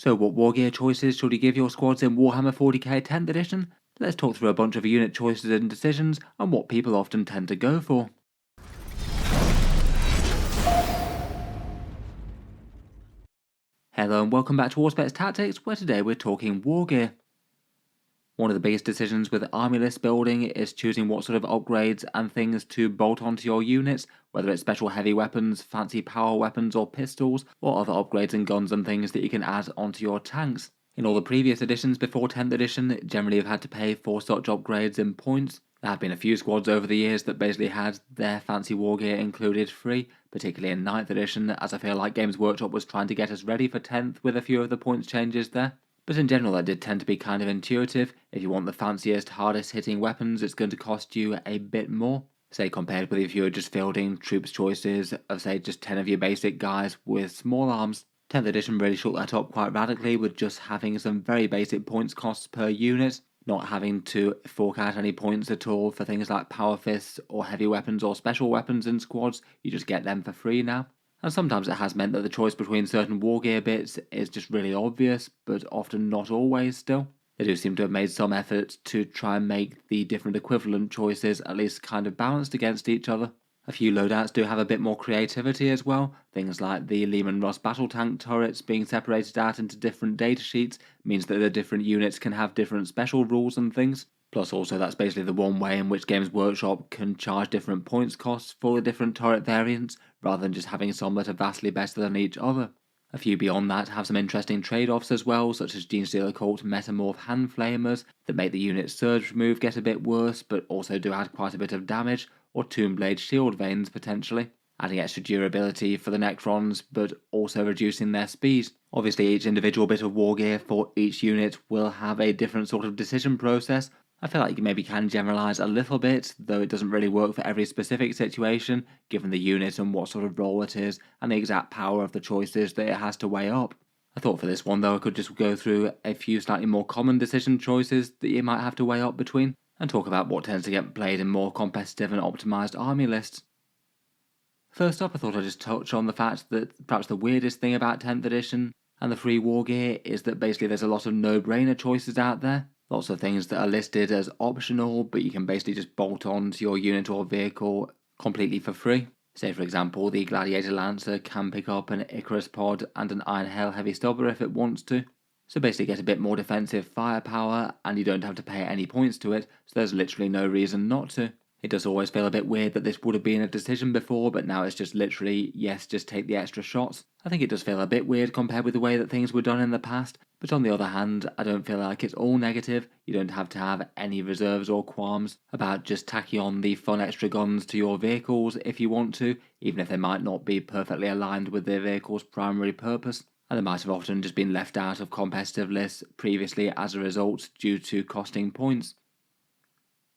So what Wargear choices should you give your squads in Warhammer 40K 10th edition? Let's talk through a bunch of unit choices and decisions and what people often tend to go for. Hello and welcome back to Auspex Tactics, where today we're talking Wargear. One of the biggest decisions with army list building is choosing what sort of upgrades and things to bolt onto your units, whether it's special heavy weapons, fancy power weapons or pistols, or other upgrades and guns and things that you can add onto your tanks. In all the previous editions before 10th edition, generally you've had to pay for such upgrades in points. There have been a few squads over the years that basically had their fancy war gear included free, particularly in 9th edition, as I feel like Games Workshop was trying to get us ready for 10th with a few of the points changes there. But in general that did tend to be kind of intuitive. If you want the fanciest, hardest hitting weapons, it's going to cost you a bit more. Say compared with if you were just fielding troops choices of say just 10 of your basic guys with small arms. 10th edition really shook that up quite radically with just having some very basic points costs per unit, not having to fork out any points at all for things like power fists or heavy weapons or special weapons in squads. You just get them for free now. And sometimes it has meant that the choice between certain wargear bits is just really obvious, but often not always still. They do seem to have made some effort to try and make the different equivalent choices at least kind of balanced against each other. A few loadouts do have a bit more creativity as well. Things like the Lehman Russ battle tank turrets being separated out into different datasheets means that the different units can have different special rules and things. Plus also that's basically the one way in which Games Workshop can charge different points costs for the different turret variants, rather than just having some that are vastly better than each other. A few beyond that have some interesting trade-offs as well, such as Genestealer Occult Metamorph Hand Flamers that make the unit's surge move get a bit worse, but also do add quite a bit of damage, or Tombblade Shield Veins potentially, adding extra durability for the Necrons, but also reducing their speed. Obviously each individual bit of wargear for each unit will have a different sort of decision process. I feel like you maybe can generalise a little bit, though it doesn't really work for every specific situation, given the unit and what sort of role it is, and the exact power of the choices that it has to weigh up. I thought for this one though I could just go through a few slightly more common decision choices that you might have to weigh up between, and talk about what tends to get played in more competitive and optimised army lists. First up, I thought I'd just touch on the fact that perhaps the weirdest thing about 10th edition and the free wargear is that basically there's a lot of no-brainer choices out there. Lots of things that are listed as optional, but you can basically just bolt on to your unit or vehicle completely for free. Say for example, the Gladiator Lancer can pick up an Icarus pod and an Iron Hail Heavy Stubber if it wants to. So basically get a bit more defensive firepower, and you don't have to pay any points to it, so there's literally no reason not to. It does always feel a bit weird that this would have been a decision before, but now it's just literally, yes, just take the extra shots. I think it does feel a bit weird compared with the way that things were done in the past, but on the other hand, I don't feel like it's all negative. You don't have to have any reserves or qualms about just tacking on the fun extra guns to your vehicles if you want to, even if they might not be perfectly aligned with their vehicle's primary purpose. And they might have often just been left out of competitive lists previously as a result due to costing points.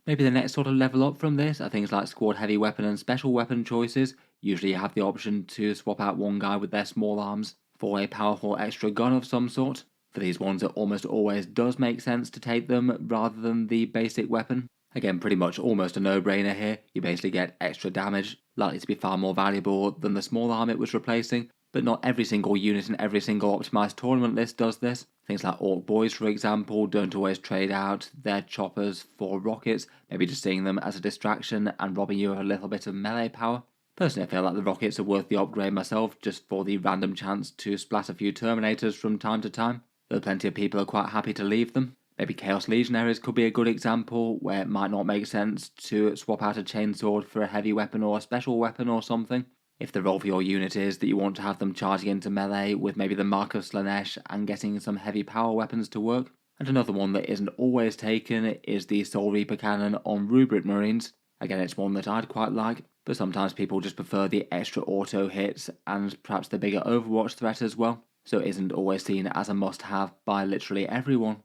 Maybe the next sort of level up from this are things like squad heavy weapon and special weapon choices. Usually you have the option to swap out one guy with their small arms for a powerful extra gun of some sort. For these ones it almost always does make sense to take them rather than the basic weapon. Again, pretty much almost a no-brainer here. You basically get extra damage, likely to be far more valuable than the small arm it was replacing, but not every single unit in every single optimised tournament list does this. Things like Orc Boys, for example, don't always trade out their choppers for rockets, maybe just seeing them as a distraction and robbing you of a little bit of melee power. Personally, I feel like the rockets are worth the upgrade myself, just for the random chance to splat a few Terminators from time to time, though plenty of people are quite happy to leave them. Maybe Chaos Legionaries could be a good example, where it might not make sense to swap out a chainsword for a heavy weapon or a special weapon or something. If the role for your unit is that you want to have them charging into melee with maybe the Mark of Slanesh and getting some heavy power weapons to work. And another one that isn't always taken is the Soul Reaper cannon on Rubric Marines. Again, it's one that I'd quite like, but sometimes people just prefer the extra auto hits and perhaps the bigger Overwatch threat as well, so it isn't always seen as a must-have by literally everyone.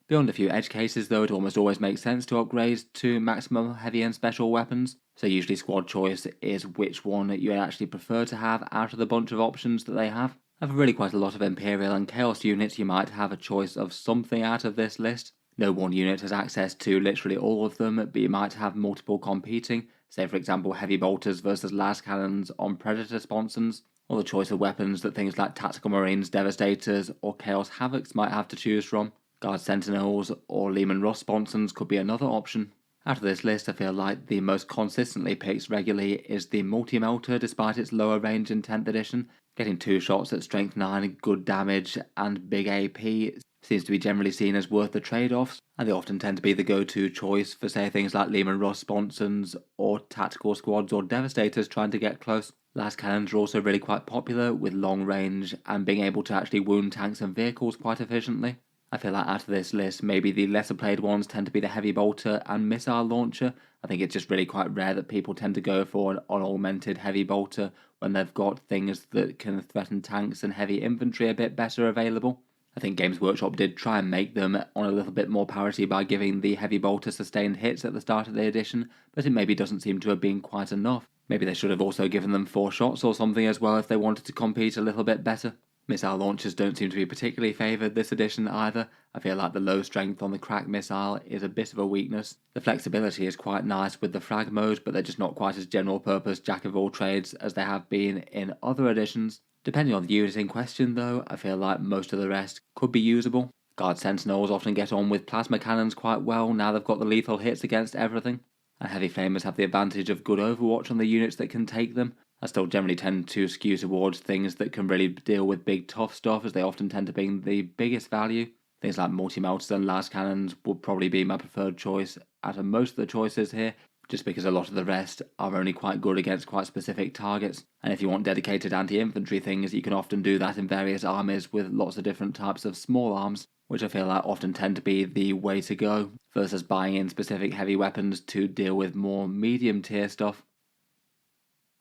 Beyond a few edge cases though, it almost always makes sense to upgrade to maximum heavy and special weapons, so usually squad choice is which one you actually prefer to have out of the bunch of options that they have. And for really quite a lot of Imperial and Chaos units you might have a choice of something out of this list. No one unit has access to literally all of them, but you might have multiple competing, say for example heavy bolters versus las cannons on Predator sponsons, or the choice of weapons that things like Tactical Marines, Devastators, or Chaos Havocs might have to choose from. Guard Sentinels or Lehman Russ sponsons could be another option. Out of this list, I feel like the most consistently picked regularly is the Multi-Melter, despite its lower range in 10th edition. Getting 2 shots at strength 9, good damage, and big AP seems to be generally seen as worth the trade-offs, and they often tend to be the go-to choice for, say, things like Lehman Russ sponsons or tactical squads or Devastators trying to get close. Las cannons are also really quite popular, with long range and being able to actually wound tanks and vehicles quite efficiently. I feel like out of this list, maybe the lesser played ones tend to be the heavy bolter and missile launcher. I think it's just really quite rare that people tend to go for an augmented heavy bolter when they've got things that can threaten tanks and heavy infantry a bit better available. I think Games Workshop did try and make them on a little bit more parity by giving the heavy bolter sustained hits at the start of the edition, but it maybe doesn't seem to have been quite enough. Maybe they should have also given them 4 shots or something as well if they wanted to compete a little bit better. Missile launchers don't seem to be particularly favoured this edition either. I feel like the low strength on the crack missile is a bit of a weakness. The flexibility is quite nice with the frag mode, but they're just not quite as general purpose jack of all trades as they have been in other editions. Depending on the unit in question though, I feel like most of the rest could be usable. Guard Sentinels often get on with plasma cannons quite well now they've got the lethal hits against everything. And Heavy Flamers have the advantage of good overwatch on the units that can take them. I still generally tend to skew towards things that can really deal with big tough stuff, as they often tend to bring the biggest value. Things like multi-melters and las cannons would probably be my preferred choice out of most of the choices here, just because a lot of the rest are only quite good against quite specific targets. And if you want dedicated anti-infantry things, you can often do that in various armies with lots of different types of small arms, which I feel like often tend to be the way to go, versus buying in specific heavy weapons to deal with more medium tier stuff.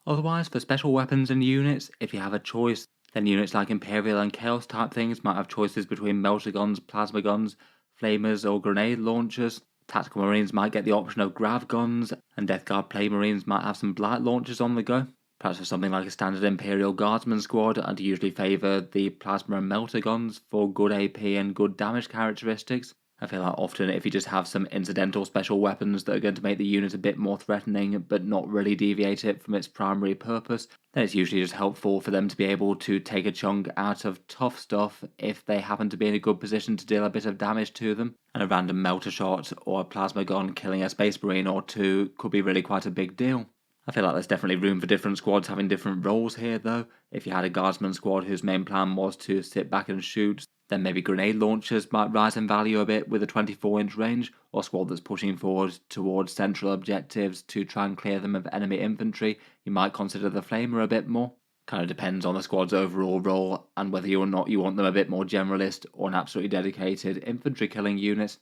Otherwise, for special weapons and units, if you have a choice, then units like Imperial and Chaos type things might have choices between melter guns, plasma guns, flamers or grenade launchers. Tactical Marines might get the option of grav guns, and Death Guard Plague Marines might have some blight launchers on the go. Perhaps for something like a standard Imperial Guardsman squad, I'd usually favour the plasma and melter guns for good AP and good damage characteristics. I feel like often if you just have some incidental special weapons that are going to make the unit a bit more threatening but not really deviate it from its primary purpose, then it's usually just helpful for them to be able to take a chunk out of tough stuff if they happen to be in a good position to deal a bit of damage to them. And a random melter shot or a plasma gun killing a Space Marine or 2 could be really quite a big deal. I feel like there's definitely room for different squads having different roles here though. If you had a Guardsman squad whose main plan was to sit back and shoot, then maybe grenade launchers might rise in value a bit with a 24-inch range, or a squad that's pushing forward towards central objectives to try and clear them of enemy infantry, you might consider the flamer a bit more. Kind of depends on the squad's overall role and whether or not you want them a bit more generalist or an absolutely dedicated infantry killing unit.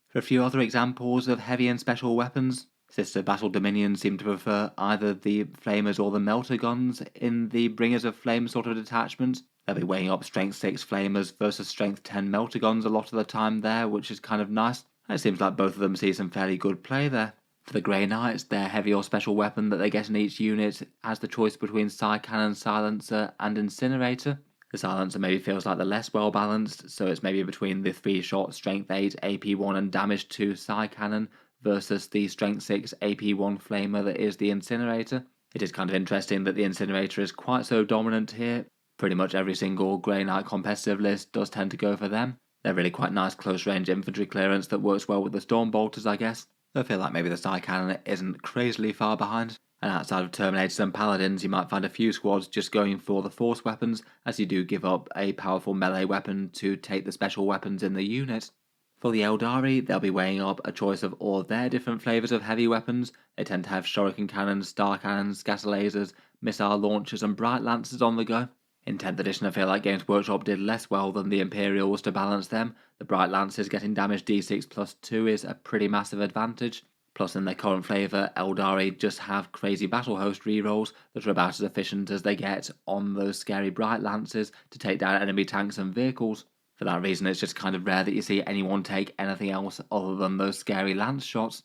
For a few other examples of heavy and special weapons, Sister Battle Dominion seem to prefer either the flamers or the melter guns in the Bringers of Flame sort of detachment. They'll be weighing up strength 6 flamers versus strength 10 melter guns a lot of the time there, which is kind of nice. And it seems like both of them see some fairly good play there. For the Grey Knights, their heavy or special weapon that they get in each unit has the choice between Psy Cannon, Silencer and Incinerator. The Silencer maybe feels like the less well balanced, so it's maybe between the 3-shot strength 8 AP1 and damage 2 Psy Cannon versus the strength 6 AP1 flamer that is the Incinerator. It is kind of interesting that the Incinerator is quite so dominant here. Pretty much every single Grey Knight competitive list does tend to go for them. They're really quite nice close range infantry clearance that works well with the Storm Bolters, I guess. So I feel like maybe the Psy Cannon isn't crazily far behind. And outside of Terminators and Paladins, you might find a few squads just going for the Force weapons, as you do give up a powerful melee weapon to take the special weapons in the unit. For the Eldari, they'll be weighing up a choice of all their different flavours of heavy weapons. They tend to have Shuriken Cannons, Star Cannons, Scatter Lasers, Missile Launchers and Bright Lancers on the go. In 10th edition, I feel like Games Workshop did less well than the Imperials to balance them. The Bright Lancers getting damage d6 plus 2 is a pretty massive advantage. Plus in their current flavour, Eldari just have crazy battle host rerolls that are about as efficient as they get on those scary Bright Lancers to take down enemy tanks and vehicles. For that reason, it's just kind of rare that you see anyone take anything else other than those scary lance shots.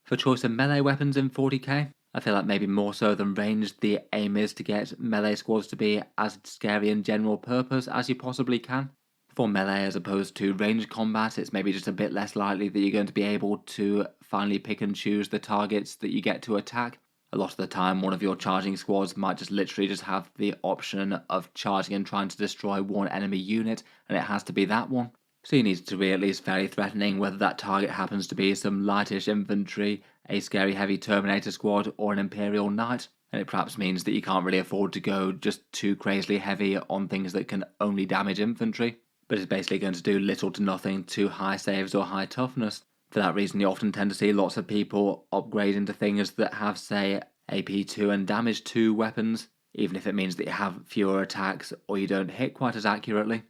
For choice of melee weapons in 40k, I feel like maybe more so than ranged, the aim is to get melee squads to be as scary and general purpose as you possibly can. For melee as opposed to ranged combat, it's maybe just a bit less likely that you're going to be able to finally pick and choose the targets that you get to attack. A lot of the time, one of your charging squads might just literally just have the option of charging and trying to destroy one enemy unit, and it has to be that one. So you need it to be at least fairly threatening, whether that target happens to be some lightish infantry, a scary heavy Terminator squad, or an Imperial Knight. And it perhaps means that you can't really afford to go just too crazily heavy on things that can only damage infantry, but it's basically going to do little to nothing to high saves or high toughness. For that reason, you often tend to see lots of people upgrade into things that have, say, AP2 and damage 2 weapons, even if it means that you have fewer attacks or you don't hit quite as accurately.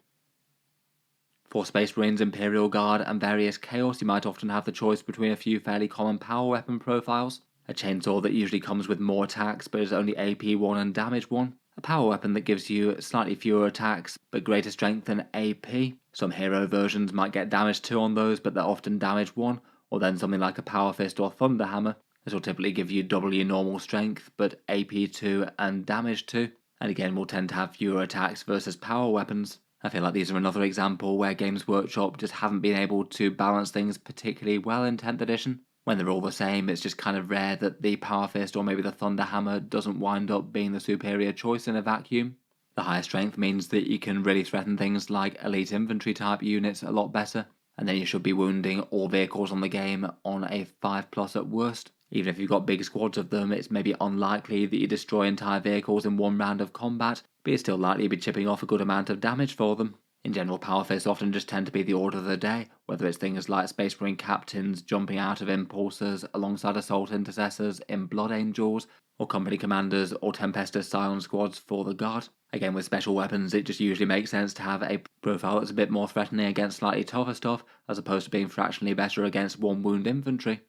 For Space Marines, Imperial Guard, and various Chaos, you might often have the choice between a few fairly common power weapon profiles. A chainsaw that usually comes with more attacks but is only AP1 and damage 1. A power weapon that gives you slightly fewer attacks but greater strength than AP. Some hero versions might get damage 2 on those, but they're often damage 1. Or then something like a Power Fist or Thunder Hammer. This will typically give you double your normal strength but AP2 and damage 2. And again will tend to have fewer attacks versus power weapons. I feel like these are another example where Games Workshop just haven't been able to balance things particularly well in 10th edition. When they're all the same, it's just kind of rare that the Power Fist or maybe the Thunder Hammer doesn't wind up being the superior choice in a vacuum. The higher strength means that you can really threaten things like elite infantry type units a lot better, and then you should be wounding all vehicles on the game on a 5+ at worst. Even if you've got big squads of them, it's maybe unlikely that you destroy entire vehicles in one round of combat, but you're still likely to be chipping off a good amount of damage for them. In general, Power Fists often just tend to be the order of the day, whether it's things like Space Marine captains jumping out of impulsors alongside assault intercessors in Blood Angels, or company commanders or Tempestus Scion squads for the Guard. Again, with special weapons, it just usually makes sense to have a profile that's a bit more threatening against slightly tougher stuff, as opposed to being fractionally better against one wound infantry.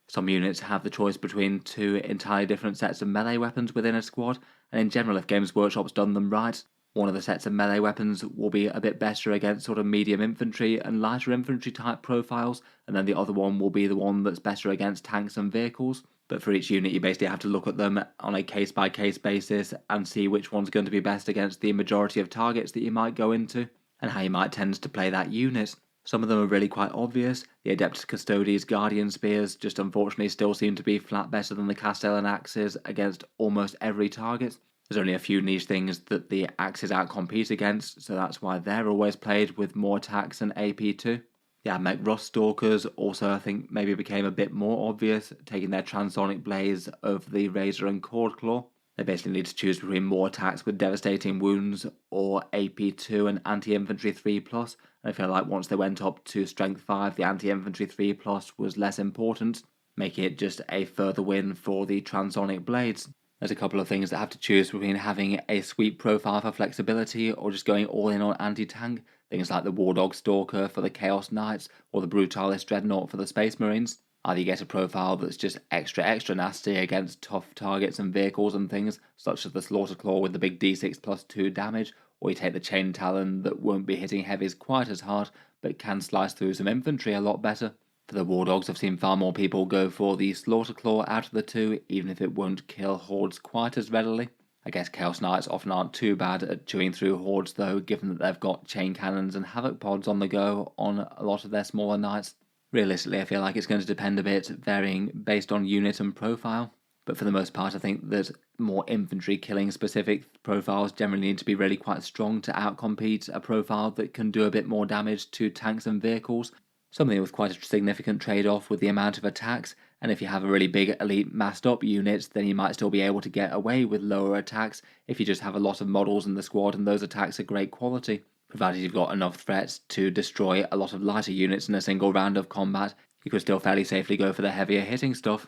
Some units have the choice between two entirely different sets of melee weapons within a squad, and in general, if Games Workshop's done them right, one of the sets of melee weapons will be a bit better against sort of medium infantry and lighter infantry type profiles, and then the other one will be the one that's better against tanks and vehicles. But for each unit, you basically have to look at them on a case-by-case basis and see which one's going to be best against the majority of targets that you might go into, and how you might tend to play that unit. Some of them are really quite obvious. The Adeptus Custodes Guardian Spears just unfortunately still seem to be flat better than the Castellan Axes against almost every target. There's only a few niche things that the Axes outcompete against, so that's why they're always played with more attacks than AP2. The Admech Rust Stalkers also I think maybe became a bit more obvious, taking their Transonic Blaze over the Razor and Cord Claw. They basically need to choose between more attacks with devastating wounds or AP2 and anti-infantry 3+, and I feel like once they went up to strength 5, the anti-infantry 3+ was less important, making it just a further win for the Transonic Blades. There's a couple of things that have to choose between having a sweep profile for flexibility or just going all in on anti-tank, things like the War Dog Stalker for the Chaos Knights or the Brutalis Dreadnought for the Space Marines. Either you get a profile that's just extra nasty against tough targets and vehicles and things, such as the Slaughter Claw with the big D6+2 damage, or you take the Chain Talon that won't be hitting heavies quite as hard, but can slice through some infantry a lot better. For the War Dogs, I've seen far more people go for the Slaughter Claw out of the two, even if it won't kill hordes quite as readily. I guess Chaos Knights often aren't too bad at chewing through hordes though, given that they've got chain cannons and havoc pods on the go on a lot of their smaller knights. Realistically, I feel like it's going to depend a bit, varying based on unit and profile. But for the most part, I think that more infantry killing specific profiles generally need to be really quite strong to outcompete a profile that can do a bit more damage to tanks and vehicles. Something with quite a significant trade-off with the amount of attacks, and if you have a really big elite massed up unit, then you might still be able to get away with lower attacks if you just have a lot of models in the squad and those attacks are great quality. Provided you've got enough threats to destroy a lot of lighter units in a single round of combat, you could still fairly safely go for the heavier hitting stuff.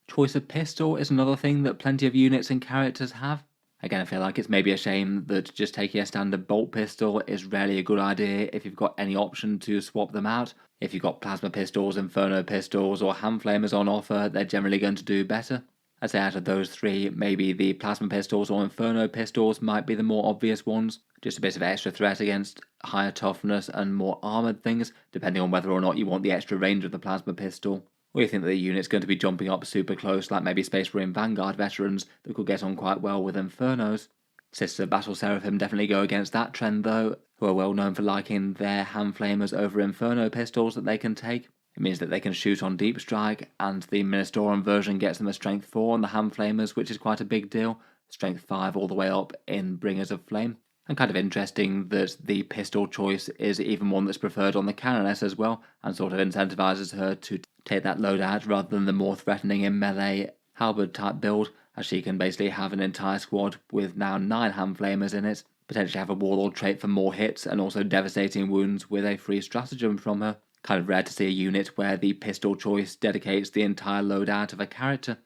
Choice of pistol is another thing that plenty of units and characters have. Again, I feel like it's maybe a shame that just taking a standard bolt pistol is rarely a good idea if you've got any option to swap them out. If you've got plasma pistols, inferno pistols, or hand flamers on offer, they're generally going to do better. I'd say out of those three, maybe the plasma pistols or inferno pistols might be the more obvious ones. Just a bit of extra threat against higher toughness and more armoured things, depending on whether or not you want the extra range of the plasma pistol. Or you think that the unit's going to be jumping up super close, like maybe Space Marine Vanguard veterans that could get on quite well with Infernos. Sisters of Battle Seraphim definitely go against that trend though, who are well known for liking their hand flamers over Inferno pistols that they can take. It means that they can shoot on deep strike, and the Ministorum version gets them a strength 4 on the hand flamers, which is quite a big deal, strength 5 all the way up in Bringers of Flame. And kind of interesting that the pistol choice is even one that's preferred on the Canoness as well, and sort of incentivizes her to take that loadout rather than the more threatening in melee halberd type build, as she can basically have an entire squad with now 9 hand flamers in it, potentially have a warlord trait for more hits and also devastating wounds with a free stratagem from her. Kind of rare to see a unit where the pistol choice dedicates the entire loadout of a character.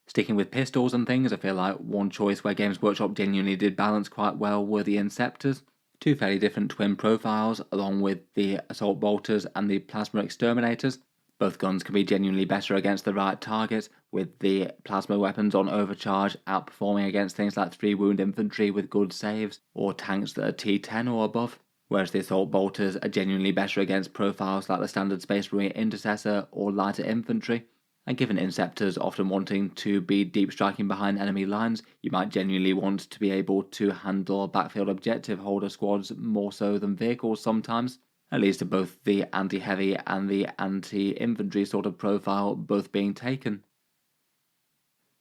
Sticking with pistols and things, I feel like one choice where Games Workshop genuinely did balance quite well were the Inceptors. 2 fairly different twin profiles, along with the Assault Bolters and the Plasma Exterminators. Both guns can be genuinely better against the right target, with the plasma weapons on overcharge outperforming against things like 3 wound infantry with good saves, or tanks that are T10 or above, whereas the Assault Bolters are genuinely better against profiles like the standard Space Marine Intercessor or lighter infantry. And given Inceptors often wanting to be deep striking behind enemy lines, you might genuinely want to be able to handle backfield objective holder squads more so than vehicles sometimes, at least to both the anti-heavy and the anti-infantry sort of profile both being taken.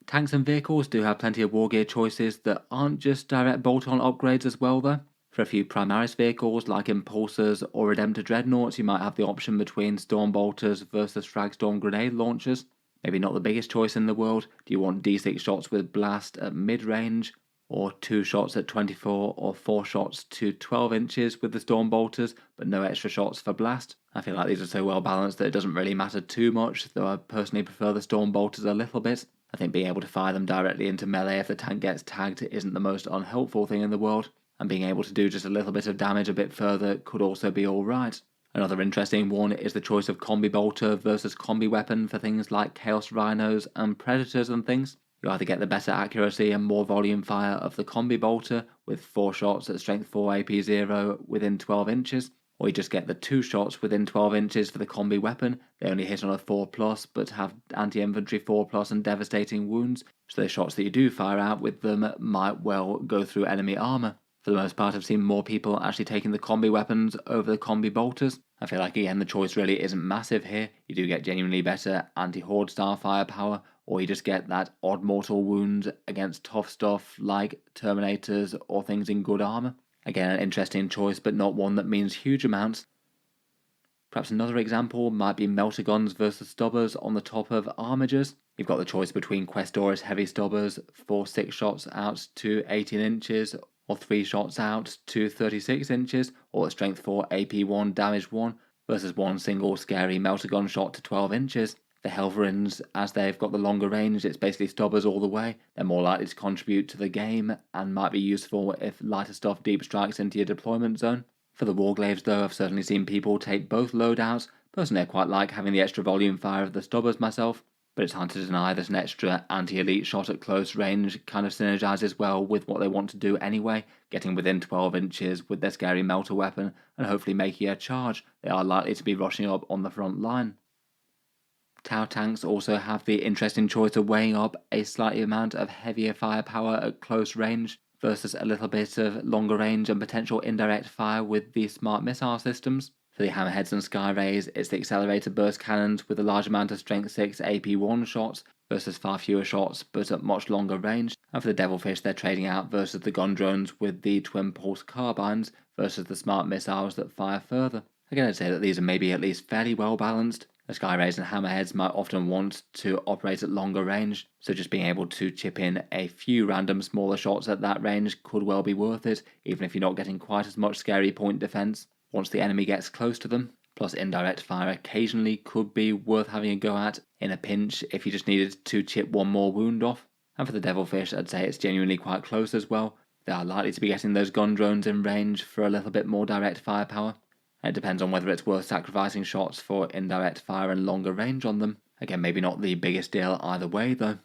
Tanks and vehicles do have plenty of Wargear choices that aren't just direct bolt-on upgrades as well though. For a few Primaris vehicles like Impulsors or Redemptor Dreadnoughts, you might have the option between Storm Bolters versus Fragstorm Grenade Launchers. Maybe not the biggest choice in the world. Do you want D6 shots with blast at mid-range, or 2 shots at 24, or 4 shots to 12 inches with the Storm Bolters, but no extra shots for blast? I feel like these are so well balanced that it doesn't really matter too much, though I personally prefer the Storm Bolters a little bit. I think being able to fire them directly into melee if the tank gets tagged isn't the most unhelpful thing in the world, and being able to do just a little bit of damage a bit further could also be alright. Another interesting one is the choice of Combi Bolter versus Combi Weapon for things like Chaos Rhinos and Predators and things. You either get the better accuracy and more volume fire of the Combi Bolter with 4 shots at strength 4 AP 0 within 12 inches, or you just get the 2 shots within 12 inches for the Combi Weapon. They only hit on a 4+, but have anti-infantry 4+ and devastating wounds, so the shots that you do fire out with them might well go through enemy armour. For the most part, I've seen more people actually taking the combi weapons over the combi bolters. I feel like, again, the choice really isn't massive here. You do get genuinely better anti-horde style firepower, or you just get that odd mortal wound against tough stuff like Terminators or things in good armour. Again, an interesting choice, but not one that means huge amounts. Perhaps another example might be Meltagons versus Stubbers on the top of Armigers. You've got the choice between Questoris heavy Stubbers for 6 shots out to 18 inches, or 3 shots out to 36 inches, or at strength 4 AP 1 damage 1, versus 1 single scary Meltagon shot to 12 inches. The Helverins, as they've got the longer range, it's basically Stubbers all the way. They're more likely to contribute to the game and might be useful if lighter stuff deep strikes into your deployment zone. For the Warglaves though, I've certainly seen people take both loadouts. Personally, I quite like having the extra volume fire of the Stubbers myself, but it's hard to deny that an extra anti-elite shot at close range kind of synergizes well with what they want to do anyway, getting within 12 inches with their scary melter weapon and hopefully making a charge. They are likely to be rushing up on the front line. Tau tanks also have the interesting choice of weighing up a slight amount of heavier firepower at close range versus a little bit of longer range and potential indirect fire with the smart missile systems. For the Hammerheads and Skyrays, it's the accelerated burst cannons with a large amount of strength 6 AP1 shots versus far fewer shots but at much longer range. And for the Devilfish, they're trading out versus the gun drones with the twin pulse carbines versus the smart missiles that fire further. Again, I'd say that these are maybe at least fairly well balanced. The Skyrays and Hammerheads might often want to operate at longer range, so just being able to chip in a few random smaller shots at that range could well be worth it, even if you're not getting quite as much scary point defense once the enemy gets close to them. Plus indirect fire occasionally could be worth having a go at in a pinch if you just needed to chip one more wound off. And for the Devilfish, I'd say it's genuinely quite close as well. They are likely to be getting those gun drones in range for a little bit more direct firepower. It depends on whether it's worth sacrificing shots for indirect fire and longer range on them. Again, maybe not the biggest deal either way though.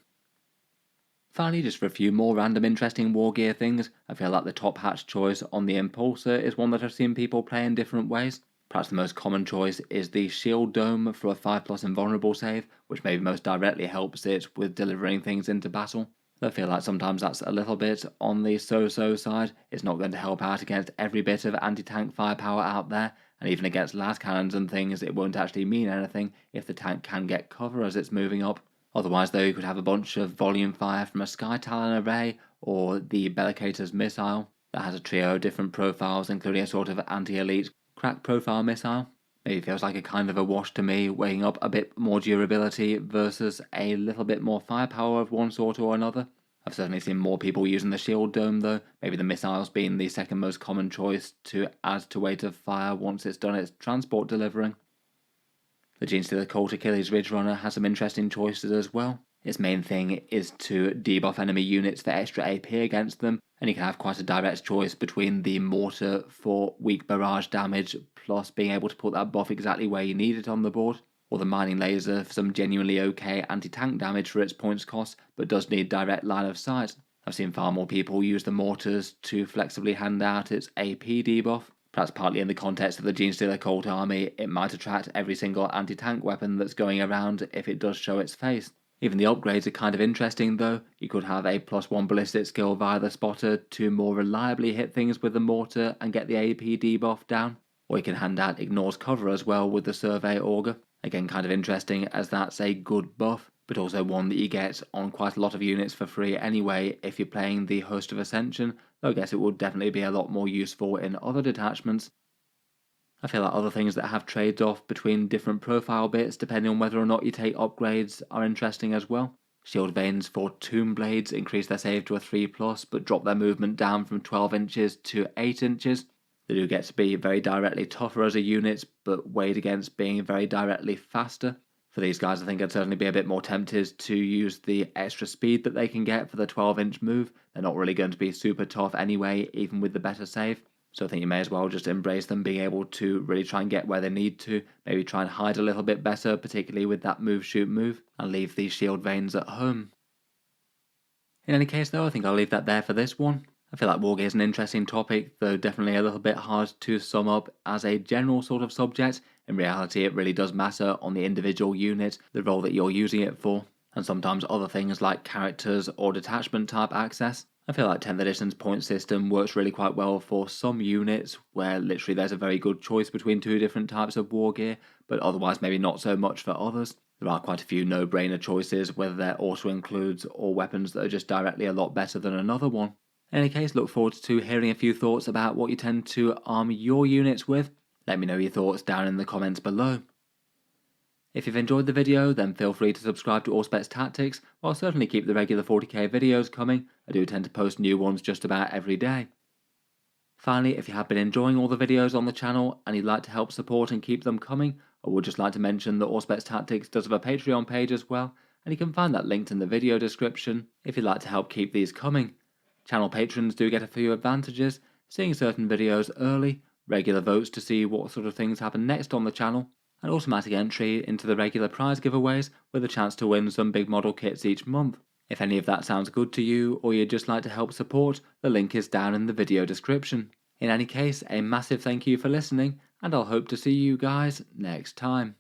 Finally, just for a few more random interesting Wargear things, I feel like the top hatch choice on the Impulsor is one that I've seen people play in different ways. Perhaps the most common choice is the Shield Dome for a 5+ invulnerable save, which maybe most directly helps it with delivering things into battle. I feel like sometimes that's a little bit on the so-so side. It's not going to help out against every bit of anti-tank firepower out there, and even against las cannons and things it won't actually mean anything if the tank can get cover as it's moving up. Otherwise though, you could have a bunch of volume fire from a Sky Talon array or the Bellicator's missile that has a trio of different profiles, including a sort of anti-elite crack profile missile. Maybe feels like a kind of a wash to me, weighing up a bit more durability versus a little bit more firepower of one sort or another. I've certainly seen more people using the shield dome though, maybe the missiles being the second most common choice to add to weight of fire once it's done its transport delivering. The Genestealer Colt Achilles Ridge Runner has some interesting choices as well. Its main thing is to debuff enemy units for extra AP against them, and you can have quite a direct choice between the mortar for weak barrage damage plus being able to put that buff exactly where you need it on the board, or the mining laser for some genuinely okay anti-tank damage for its points cost, but does need direct line of sight. I've seen far more people use the mortars to flexibly hand out its AP debuff. Perhaps partly in the context of the Genestealer Colt army, it might attract every single anti-tank weapon that's going around if it does show its face. Even the upgrades are kind of interesting though. You could have a +1 ballistic skill via the spotter to more reliably hit things with the mortar and get the AP debuff down. Or you can hand out ignores cover as well with the survey auger. Again, kind of interesting as that's a good buff, but also one that you get on quite a lot of units for free anyway if you're playing the Host of Ascension, though I guess it would definitely be a lot more useful in other detachments. I feel like other things that have trades off between different profile bits depending on whether or not you take upgrades are interesting as well. Shield Vanes for Tomb Blades increase their save to a 3+, but drop their movement down from 12 inches to 8 inches. They do get to be very directly tougher as a unit, but weighed against being very directly faster. For these guys, I think I'd certainly be a bit more tempted to use the extra speed that they can get for the 12-inch move. They're not really going to be super tough anyway, even with the better save. So I think you may as well just embrace them being able to really try and get where they need to, maybe try and hide a little bit better, particularly with that move shoot move, and leave these shield vanes at home. In any case though, I think I'll leave that there for this one. I feel like Wargear is an interesting topic, though definitely a little bit hard to sum up as a general sort of subject. In reality, it really does matter on the individual unit, the role that you're using it for, and sometimes other things like characters or detachment type access. I feel like 10th edition's point system works really quite well for some units where literally there's a very good choice between two different types of Wargear, but otherwise maybe not so much for others. There are quite a few no-brainer choices, whether they're auto-includes or weapons that are just directly a lot better than another one. In any case, look forward to hearing a few thoughts about what you tend to arm your units with. Let me know your thoughts down in the comments below. If you've enjoyed the video, then feel free to subscribe to Auspex Tactics, while certainly keep the regular 40k videos coming. I do tend to post new ones just about every day. Finally, if you have been enjoying all the videos on the channel and you'd like to help support and keep them coming, I would just like to mention that Auspex Tactics does have a Patreon page as well, and you can find that linked in the video description if you'd like to help keep these coming. Channel patrons do get a few advantages, seeing certain videos early, regular votes to see what sort of things happen next on the channel, and automatic entry into the regular prize giveaways with a chance to win some big model kits each month. If any of that sounds good to you, or you'd just like to help support, the link is down in the video description. In any case, a massive thank you for listening, and I'll hope to see you guys next time.